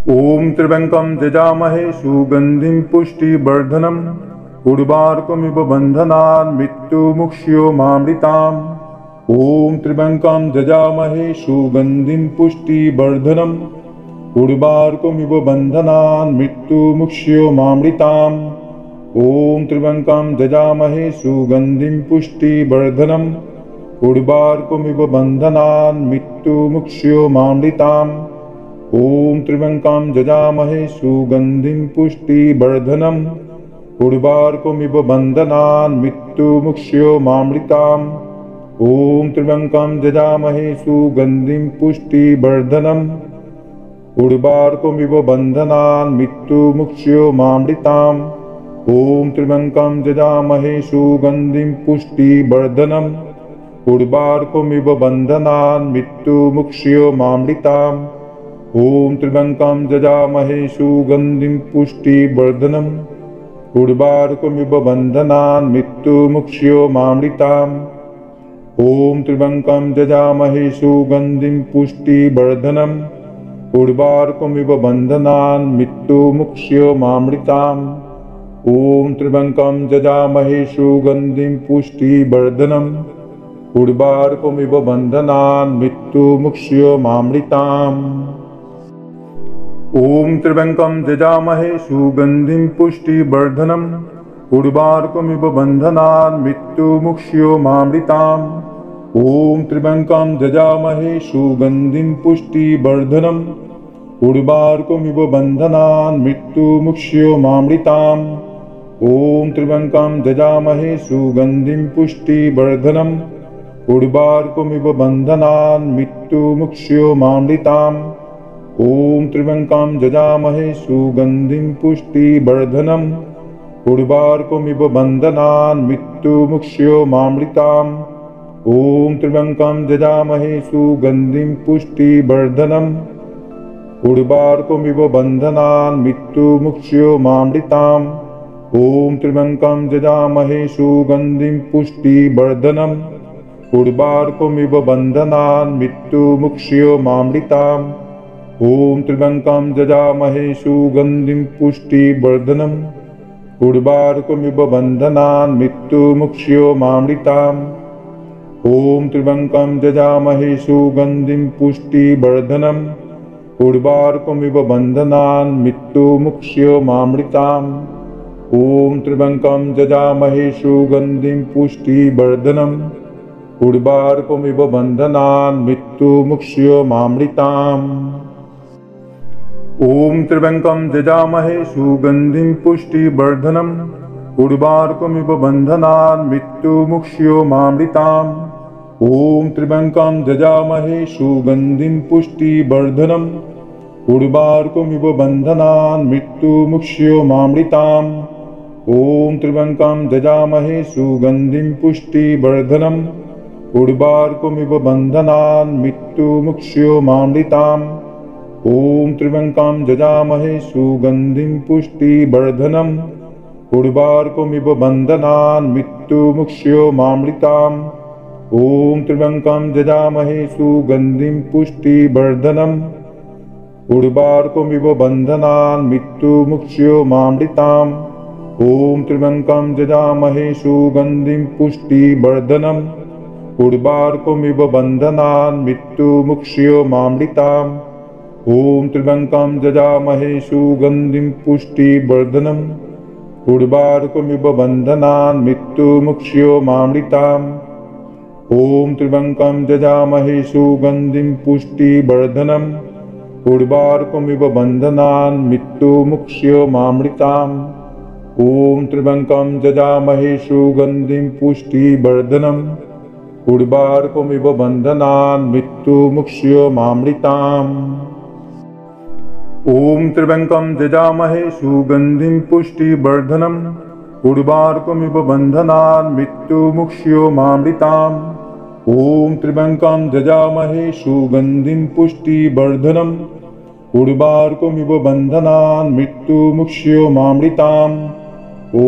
ॐ त्र्यम्बकं यजामहे सुगन्धिं पुष्टिवर्धनम् उर्वारुकमिव बन्धनान् मृत्युमुक्ष्योमामृताम्। ॐ त्र्यम्बकं यजामहे सुगन्धिं पुष्टिवर्धनम् उर्वारुकमिव बन्धनान् मृत्युमुक्ष्योमामृताम्। ॐ त्र्यम्बकं यजामहे सुगन्धिं पुष्टिवर्धनम् उर्वारुकमिव बन्धनान् मृत्युमुक्ष्योमामृताम्। ॐ त्र्यम्बकं यजामहे सुगन्धिं पुष्टिवर्धनम् उर्वारुकमिव बन्धनान् मृत्युमुक्ष्योमामृताम्। ॐ त्र्यम्बकं यजामहे सुगन्धिं पुष्टिवर्धनम् उर्वारुकमिव बन्धनान् मृत्युमुक्ष्योमामृताम्। ॐ त्र्यम्बकं यजामहे सुगन्धिं पुष्टिवर्धनम् उर्वारुकमिव बन्धनान् मृत्युमुक्ष्योमामृताम्। ॐ त्र्यम्बकं यजामहे सुगन्धिं पुष्टिवर्धनम् उर्वारुकमिव बन्धनान् मृत्युमुक्ष्योमामृताम्। ॐ त्र्यम्बकं यजामहे सुगन्धिं पुष्टिवर्धनम् उर्वारुकमिव बन्धनान् मृत्युमुक्ष्योमामृताम्। ॐ त्र्यम्बकं यजामहे सुगन्धिं पुष्टिवर्धनम् उर्वारुकमिव बन्धनान् मृत्युमुक्ष्योमामृताम्। ॐ त्र्यम्बकं यजामहे सुगन्धिं पुष्टिवर्धनम् उर्वारुकमिव बन्धनान् मृत्युमुक्ष्योमामृताम्। ॐ त्र्यम्बकं यजामहे सुगन्धिं पुष्टिवर्धनम् उर्वारुकमिव बन्धनान् मृत्युमुक्ष्योमामृताम्। ॐ त्र्यम्बकं यजामहे सुगन्धिं पुष्टिवर्धनम् उर्वारुकमिव बन्धनान् मृत्युमुक्ष्योमामृताम्। ॐ त्र्यम्बकं यजामहे सुगन्धिं पुष्टिवर्धनम् उर्वारुकमिव बन्धनान् मृत्युमुक्ष्योमामृताम्। ॐ त्र्यम्बकं यजामहे सुगन्धिं पुष्टिवर्धनम् उर्वारुकमिव बन्धनान् मृत्युमुक्ष्योमामृताम्। ॐ त्र्यम्बकं यजामहे सुगन्धिं पुष्टिवर्धनम् उर्वारुकमिव बन्धनान् मृत्युमुक्ष्योमामृताम्। ॐ त्र्यम्बकं यजामहे सुगन्धिं पुष्टिवर्धनम् उर्वारुकमिव बन्धनान् मृत्युमुक्ष्योमामृताम्। ॐ त्र्यम्बकं यजामहे सुगन्धिं पुष्टिवर्धनम् उर्वारुकमिव बन्धनान् मृत्युमुक्ष्योमामृताम्। ॐ त्र्यम्बकं यजामहे सुगन्धिं पुष्टिवर्धनम् उर्वारुकमिव बन्धनान् मृत्युमुक्ष्योमामृताम्। ॐ त्र्यम्बकं यजामहे सुगन्धिं पुष्टिवर्धनम् उर्वारुकमिव बन्धनान् मृत्युमुक्ष्योमामृताम्। ॐ त्र्यम्बकं यजामहे सुगन्धिं पुष्टिवर्धनम् उर्वारुकमिव बन्धनान् मृत्युमुक्ष्योमामृताम्। ॐ त्र्यम्बकं यजामहे सुगन्धिं पुष्टिवर्धनम् उर्वारुकमिव बन्धनान् मृत्युमुक्ष्योमामृताम्। ॐ त्र्यम्बकं यजामहे सुगन्धिं पुष्टिवर्धनम् उर्वारुकमिव बन्धनान् मृत्युमुक्ष्योमामृताम्। ॐ त्र्यम्बकं यजामहे सुगन्धिं पुष्टिवर्धनम् उर्वारुकमिव बन्धनान् मृत्युमुक्ष्योमामृताम्। ॐ त्र्यम्बकं यजामहे सुगन्धिं पुष्टिवर्धनम् उर्वारुकमिव बन्धनान् मृत्युमुक्ष्योमामृताम्। ॐ त्र्यम्बकं यजामहे सुगन्धिं पुष्टिवर्धनम् उर्वारुकमिव बन्धनान् मृत्युमुक्ष्योमामृताम्। ॐ त्र्यम्बकं यजामहे सुगन्धिं पुष्टिवर्धनम् उर्वारुकमिव बन्धनान् मृत्युमुक्ष्योमामृताम्। ॐ त्र्यम्बकं यजामहे सुगन्धिं पुष्टिवर्धनम् उर्वारुकमिव बन्धनान् मृत्युमुक्ष्योमामृताम्। ॐ त्र्यम्बकं यजामहे सुगन्धिं पुष्टिवर्धनम् उर्वारुकमिव बन्धनान् मृत्युमुक्ष्योमामृताम्। ॐ त्र्यम्बकं यजामहे सुगन्धिं पुष्टिवर्धनम् उर्वारुकमिव बन्धनान् मृत्युमुक्ष्योमामृताम्। ॐ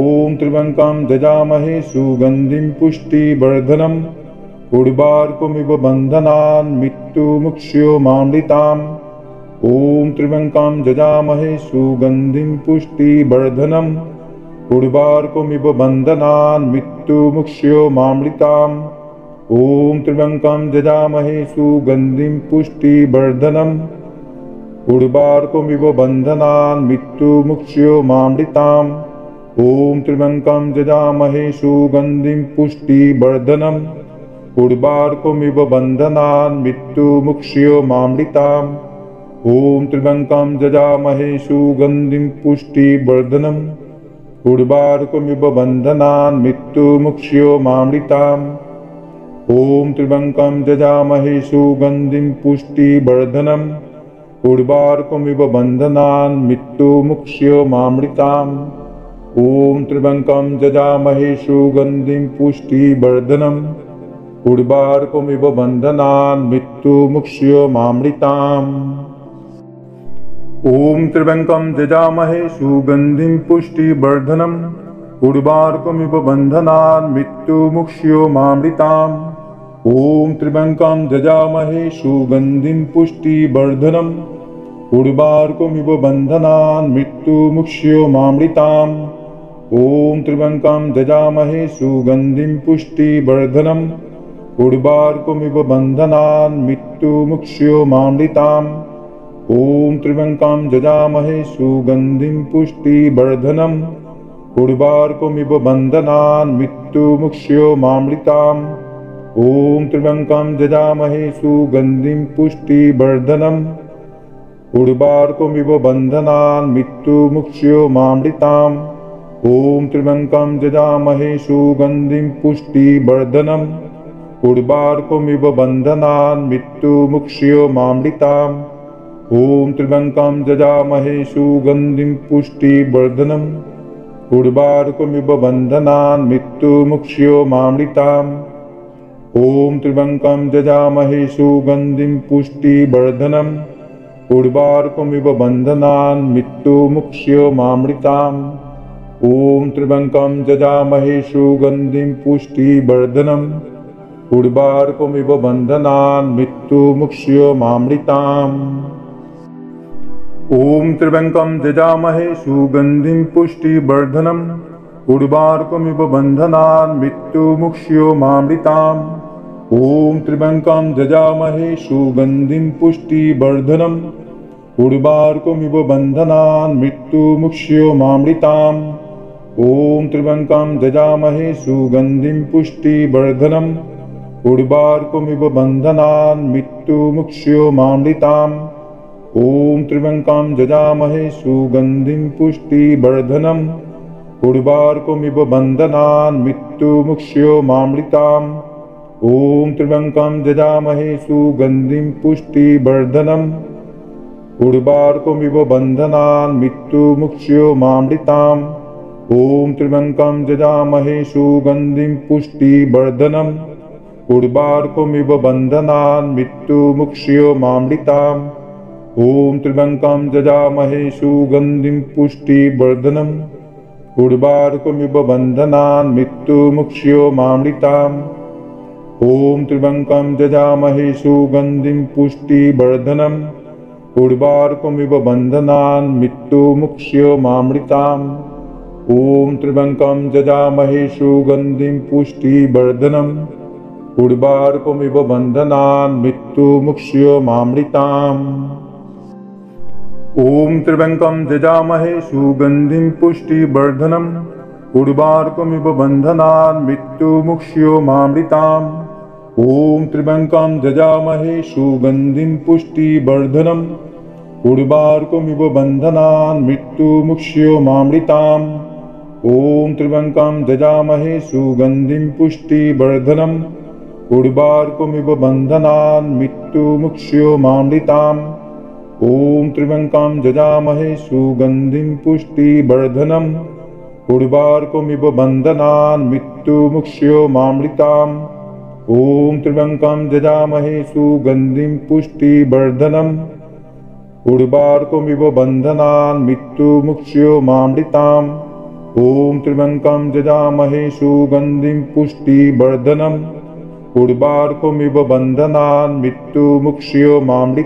त्र्यम्बकं यजामहे सुगन्धिं पुष्टिवर्धनम् उर्वारुकमिव बन्धनान् मृत्युमुक्ष्योमामृताम्। ॐ त्र्यम्बकं यजामहे सुगन्धिं पुष्टिवर्धनम् उर्वारुकमिव बन्धनान् मृत्युमुक्षयोमामृताम् ॐ त्र्यम्बकं यजामहे सुगन्धिं पुष्टिवर्धनम् उर्वारुकमिव बन्धनान् मृत्युमुक्षयोमामृताम् ॐ त्र्यम्बकं यजामहे सुगन्धिं पुष्टिवर्धनम् उर्वारुकमिव बन्धनान् मृत्युमुक्षयोमामृताम् ॐ त्र्यम्बकं यजामहे सुगन्धिं पुष्टिवर्धनम् उर्वारुकमिव बन्धनान् मृत्युमुक्षयोमामृताम् ॐ त्र्यम्बकं यजामहे सुगन्धिं पुष्टिवर्धनम् उर्वारुकमिव बन्धनान् मृत्युमुक्षयोमामृताम् ॐ त्र्यम्बकं यजामहे सुगन्धिं पुष्टिवर्धनम् उर्वारुकमिव बन्धनान् मृत्युमुक्षयोमामृताम् ॐ त्र्यम्बकं यजामहे सुगन्धिं पुष्टिवर्धनम् उर्वारुकमिव बन्धनान् मृत्युमुक्षयोमामृताम् ॐ त्र्यम्बकं यजामहे सुगन्धिं पुष्टिवर्धनम् उर्वारुकमिव बन्धनान् मृत्युमुक्षयोमामृताम् ॐ त्र्यम्बकं यजामहे सुगन्धिं पुष्टिवर्धनम् उर्वारुकमिव बन्धनान् मृत्युमुक्षयोमामृताम् ॐ त्र्यम्बकं यजामहे सुगन्धिं पुष्टिवर्धनम् उर्वारुकमिव बन्धनान् मृत्युमुक्षयोमामृताम् ॐ त्र्यम्बकं यजामहे सुगन्धिं पुष्टिवर्धनम् उर्वारुकमिव बन्धनान् मृत्युमुक्षयोमामृताम् ॐ त्र्यम्बकं यजामहे सुगन्धिं पुष्टिवर्धनम् उर्वारुकमिव बन्धनान् मृत्युमुक्षयोमामृताम् ॐ त्र्यम्बकं यजामहे सुगन्धिं पुष्टिवर्धनम् उर्वारुकमिव बन्धनान् मृत्युमुक्षयोमामृताम् ॐ त्र्यम्बकं यजामहे सुगन्धिं पुष्टिवर्धनम् उर्वारुकमिव बन्धनान् मृत्युमुक्षयोमामृताम् ॐ त्र्यम्बकं यजामहे सुगन्धिं पुष्टिवर्धनम् उर्वारुकमिव बन्धनान् मृत्युमुक्षयोमामृताम् ॐ त्र्यम्बकं यजामहे सुगन्धिं पुष्टिवर्धनम् उर्वारुकमिव बन्धनान् मृत्युमुक्षयोमामृताम् ॐ त्र्यम्बकं यजामहे सुगन्धिं पुष्टिवर्धनम् उर्वारुकमिव बन्धनान् मृत्युमुक्षयोमामृताम् ॐ त्र्यम्बकं यजामहे सुगन्धिं पुष्टिवर्धनम् उर्वारुकमिव बन्धनान् मृत्युमुक्षयोमामृताम् ॐ त्र्यम्बकं यजामहे सुगन्धिं पुष्टिवर्धनम् उर्वारुकमिव बन्धनान् मृत्युमुक्षयोमामृताम् ॐ त्र्यम्बकं यजामहे सुगन्धिं पुष्टिवर्धनम् उर्वारुकमिव बन्धनान् मृत्युमुक्षयोमामृताम् ॐ त्र्यम्बकं यजामहे सुगन्धिं पुष्टिवर्धनम् उर्वारुकमिव बन्धनान् मृत्युमुक्षयोमामृताम् ॐ त्र्यम्बकं यजामहे सुगन्धिं पुष्टिवर्धनम् उर्वारुकमिव बन्धनान् मृत्युमुक्षयोमामृताम् ॐ त्र्यम्बकं यजामहे सुगन्धिं पुष्टिवर्धनम् उर्वारुकमिव बन्धनान् मृत्युमुक्षयोमामृताम् ॐ त्र्यम्बकं यजामहे सुगन्धिं पुष्टिवर्धनम् उर्वारुकमिव बन्धनान् मृत्युमुक्षयोमामृताम् ॐ त्र्यम्बकं यजामहे सुगन्धिं पुष्टिवर्धनम् उर्वारुकमिव बन्धनान् मृत्युमुक्षयोमामृताम् ॐ त्र्यम्बकं यजामहे सुगन्धिं पुष्टिवर्धनम् उर्वारुकमिव बन्धनान् मृत्युमुक्षयोमामृताम् ॐ त्र्यम्बकं यजामहे सुगन्धिं पुष्टिवर्धनम् उर्वारुकमिव बन्धनान् मृत्युमुक्षयोमामृताम् ॐ त्र्यम्बकं यजामहे सुगन्धिं पुष्टिवर्धनम् उर्वारुकमिव बन्धनान् मृत्युमुक्षयोमामृताम् ॐ त्र्यम्बकं यजामहे सुगन्धिं पुष्टिवर्धनम् उर्वारुकमिव बन्धनान् मृत्युमुक्षयोमामृताम् ॐ त्र्यम्बकं यजामहे सुगन्धिं पुष्टिवर्धनम् उर्वारुकमिव बन्धनान् मृत्युमुक्षयोमामृताम्